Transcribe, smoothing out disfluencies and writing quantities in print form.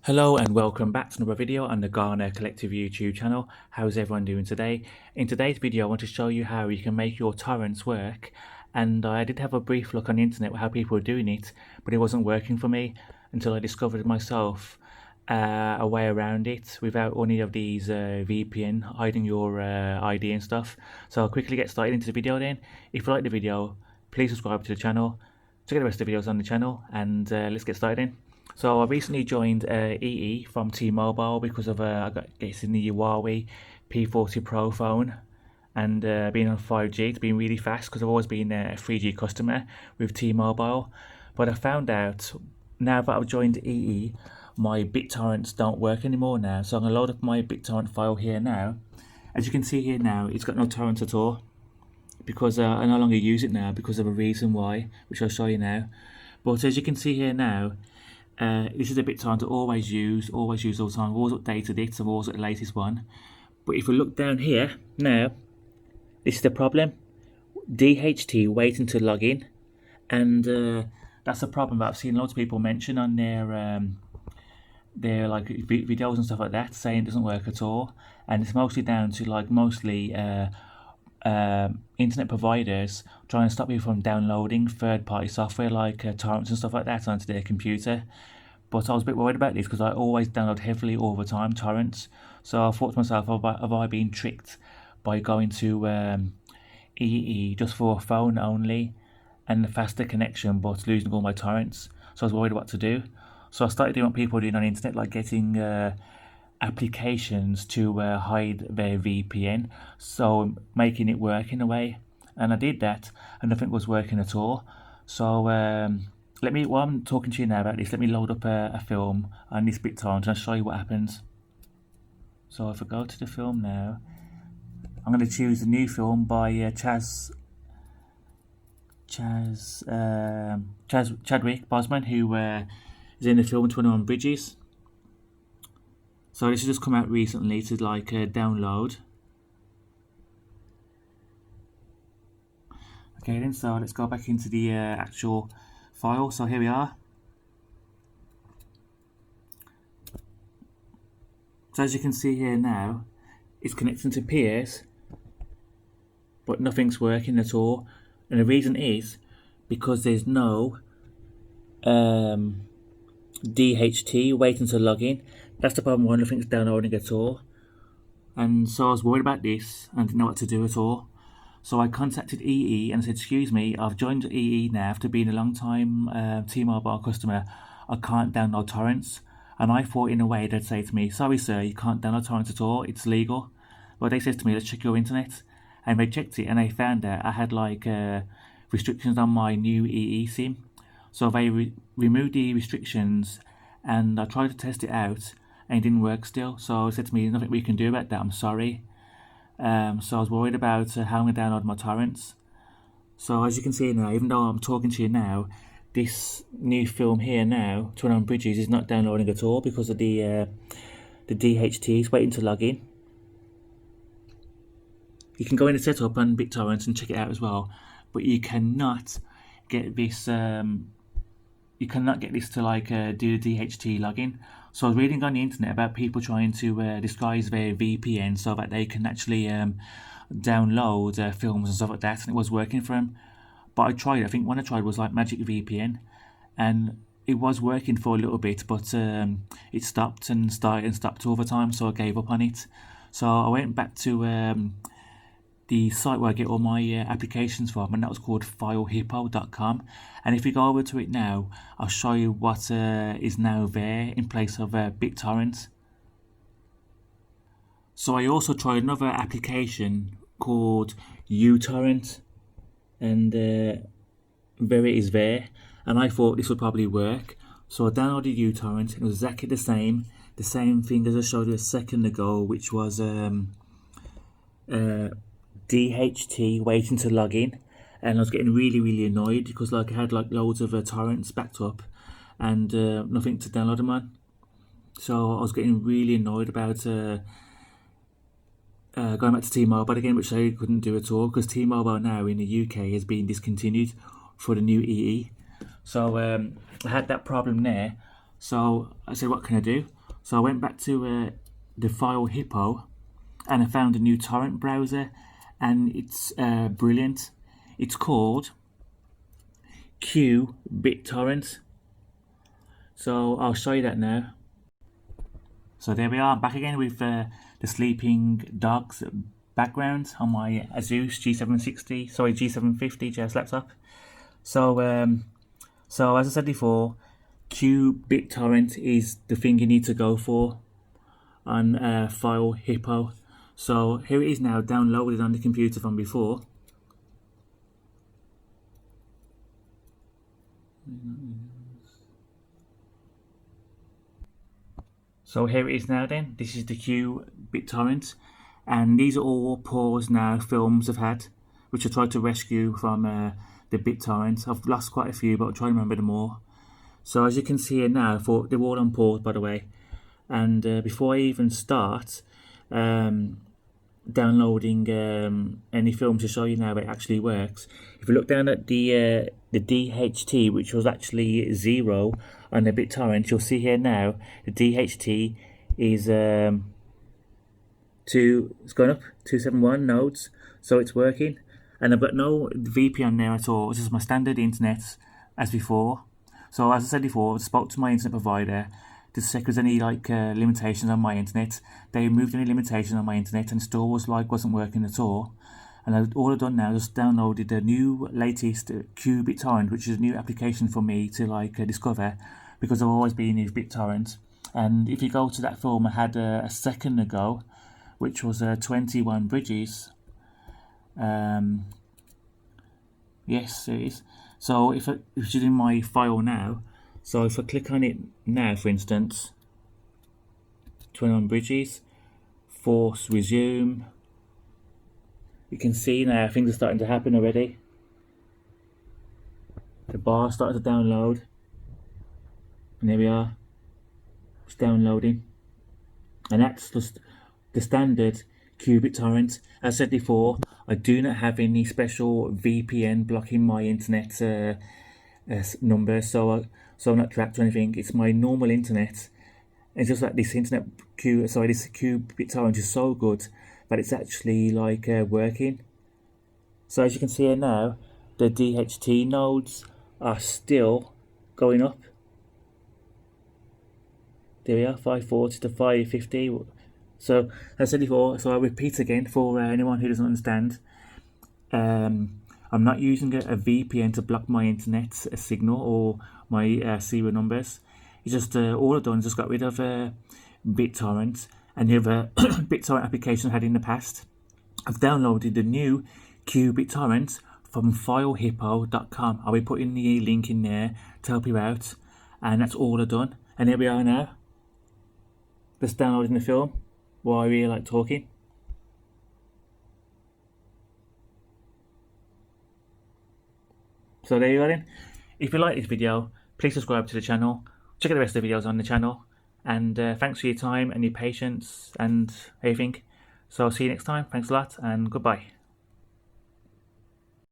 Hello and welcome back to another video on the Garner Collective YouTube channel. How's everyone doing today? In today's video I want to show you how you can make your torrents work, and I did have a brief look on the internet how people were doing it, but it wasn't working for me until I discovered myself a way around it without any of these VPN hiding your ID and stuff. So I'll quickly get started into the video then. If you like the video, please subscribe to the channel, check out the rest of the videos on the channel, and let's get started in. So I recently joined EE from T-Mobile because of I got getting the Huawei P40 Pro phone, and being on 5G, it's been really fast because I've always been a 3G customer with T-Mobile. But I found out now that I've joined EE, my BitTorrents don't work anymore now. So I'm gonna load up my BitTorrent file here now. As you can see here now, it's got no torrents at all because I no longer use it now because of a reason why, which I'll show you now. But as you can see here now, this is a BitTorrent to always use all the time. I've always updated it, so I've always got the latest one. But if we look down here now, this is the problem. DHT waiting to log in, and that's a problem that I've seen lots of people mention on their like videos and stuff like that, saying it doesn't work at all, and it's mostly down to like internet providers trying to stop you from downloading third-party software like torrents and stuff like that onto their computer. But I was a bit worried about this because I always download heavily all the time torrents. So I thought to myself, have I been tricked by going to EE just for a phone only and a faster connection, but losing all my torrents? So I was worried what to do. So I started doing what people are doing on the internet, like getting applications to hide their VPN, so making it work in a way. And I did that, and nothing was working at all. So while I'm talking to you now about this, let me load up a film on this BitTorrent and I'll show you what happens. So if I go to the film now, I'm going to choose the new film by Chadwick Boseman, who is in the film 21 Bridges. So this has just come out recently to like download. Okay then, so let's go back into the actual file. So here we are. So as you can see here now, it's connecting to peers, but nothing's working at all. And the reason is because there's no DHT waiting to log in. That's the problem why nothing's downloading at all. And so I was worried about this and didn't know what to do at all. So I contacted EE and said, excuse me, I've joined EE now after being a long time T-Mobile customer. I can't download torrents. And I thought in a way they'd say to me, sorry sir, you can't download torrents at all, it's legal. But they said to me, let's check your internet. And they checked it and they found that I had like restrictions on my new EE SIM. So they removed the restrictions, and I tried to test it out and it didn't work still. So they said to me, there's nothing we can do about that, I'm sorry. So I was worried about how I'm going to download my torrents. So as you can see now, even though I'm talking to you now, this new film here now, 21 Bridges, is not downloading at all because of the DHT is waiting to log in. You can go in and set up on BitTorrents and check it out as well, but you cannot get this. You cannot get this to like do the DHT login. So I was reading on the internet about people trying to disguise their VPN so that they can actually download films and stuff like that, and it was working for them. But I tried. I think one I tried was like Magic VPN, and it was working for a little bit, but it stopped and started and stopped all the time. So I gave up on it. So I went back to the site where I get all my applications from, and that was called filehippo.com. And if we go over to it now, I'll show you what is now there in place of BitTorrent. So I also tried another application called uTorrent, and there it is there, and I thought this would probably work. So I downloaded uTorrent, and it was exactly the same thing as I showed you a second ago, which was DHT waiting to log in, and I was getting really annoyed because like I had like loads of torrents backed up and nothing to download them on. So I was getting really annoyed about going back to T-Mobile again, which I couldn't do at all because T-Mobile now in the UK has been discontinued for the new EE. So I had that problem there. So I said, what can I do? So I went back to the file hippo, and I found a new torrent browser, and it's brilliant. It's called BitTorrent. So I'll show you that now. So there we are, back again with the sleeping dogs background on my Asus G750 JS laptop. So so as I said before, BitTorrent is the thing you need to go for on file hippo. So here it is now, downloaded on the computer from before. So here it is now then, this is the BitTorrent, and these are all pause now films I've had, which I tried to rescue from the BitTorrent. I've lost quite a few, but I'll try and remember them all. So as you can see here now, they're all on pause, by the way. And before I even start downloading any film to show you now it actually works, if you look down at the DHT, which was actually 0 on the BitTorrent, you'll see here now the DHT is it's gone up 271 nodes, so it's working. And I've got no VPN there at all. It's just my standard internet as before. So as I said before, I spoke to my internet provider to check if there's any limitations on my internet. They removed any limitation on my internet, and still wasn't working at all. And all I've done now is just downloaded the new latest BitTorrent, which is a new application for me to discover, because I've always been with BitTorrent. And if you go to that film I had a second ago, which was 21 Bridges. Yes, it is. So if it's in my file now, so if I click on it now, for instance, 21 Bridges, force resume, you can see now things are starting to happen already. The bar started to download, and there we are, it's downloading. And that's just the standard BitTorrent. As I said before, I do not have any special VPN blocking my internet number, so I'm not tracked or anything. It's my normal internet. It's just like this internet this BitTorrent is so good that it's actually working. So as you can see here now, the DHT nodes are still going up. There we are, 540 to 550. So as I said before, so I'll repeat again for anyone who doesn't understand. I'm not using a VPN to block my internet signal or my serial numbers. It's just all I've done is just got rid of BitTorrent and the other BitTorrent application I had in the past. I've downloaded the new BitTorrent from filehippo.com. I'll be putting the link in there to help you out, and that's all I've done. And here we are now, just downloading the film while I really like talking. So there you are then. If you like this video, please subscribe to the channel. Check out the rest of the videos on the channel. And thanks for your time and your patience and everything. So I'll see you next time. Thanks a lot, and goodbye.